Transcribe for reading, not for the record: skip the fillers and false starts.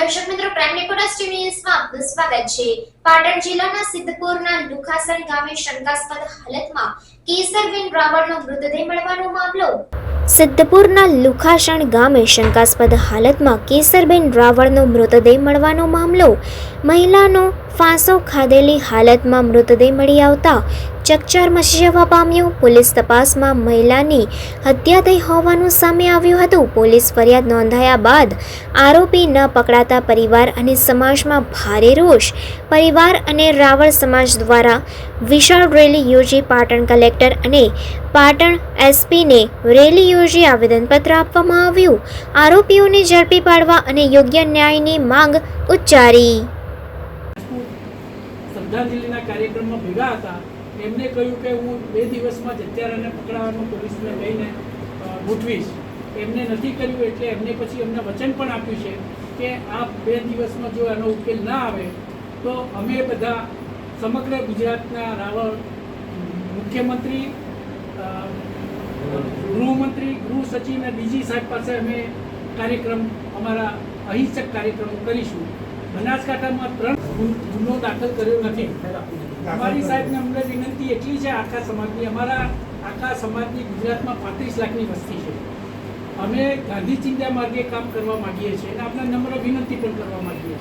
દર્શક મિત્રો, prime reporters TV ન્યૂઝમાં આપનું સ્વાગત છે। પાટણ જિલ્લાના સિદ્ધપુરના લુખાસણ ગામે શંકાસ્પદ હાલતમાં કેસરબેન રાવળનો મૃતદેહ મળવાનો મામલો। સિદ્ધપુરના લુખાસણ ગામે શંકાસ્પદ હાલતમાં કેસરબેન રાવળનો મૃતદેહ મળવાનો મામલો। મહિલાનો ફાંસો ખાધેલી હાલતમાં મૃતદેહ મળી આવતા ચકચાર મચી જવા પામ્યો। પોલીસ તપાસમાં મહિલાની હત્યા થઈ હોવાનું સામે આવ્યું હતું। પોલીસ ફરિયાદ નોંધાયા બાદ આરોપી ન પકડાતા પરિવાર અને સમાજમાં ભારે રોષ। પરિવાર અને રાવળ સમાજ દ્વારા વિશાળ રેલી યોજી પાટણ કલેક્ટર અને પાટણ એસપીને રેલી યોજી આવેદનપત્ર આપવામાં આવ્યું। આરોપીઓને ઝડપી પાડવા અને યોગ્ય ન્યાયની માંગ ઉચ્ચારી। શ્રદ્ધાંજલિના કાર્યક્રમમાં ભેગા હતા। એમને કહ્યું કે હું 2 દિવસમાં જ હત્યારાને પકડાવવાનું પોલીસને લઈને ગોઠવીશ। એમને નથી કર્યું એટલે એમને પછી અમને વચન પણ આપ્યું છે કે આ 2 દિવસમાં જો આનો ઉકેલ ના આવે તો અમે બધા સમગ્ર ગુજરાતના રાવળ મુખ્યમંત્રી, ગૃહમંત્રી, ગૃહ સચિવ અને ડીજી સાહેબ પાસે અમે કાર્યક્રમ અમારા અહિંસક કાર્યક્રમો કરીશું। બનાસકાંઠામાં 3 ગુનો દાખલ કર્યો નથી। અમારી સાહેબને અમને વિનંતી એટલી છે આખા સમાજની, અમારા આખા સમાજની ગુજરાતમાં 35 લાખની વસ્તી છે। અમે ગાંધી ચિંતા માર્ગે કામ કરવા માગીએ છીએ અને આપણે નમ્ર વિનંતી પણ કરવા માગીએ છીએ।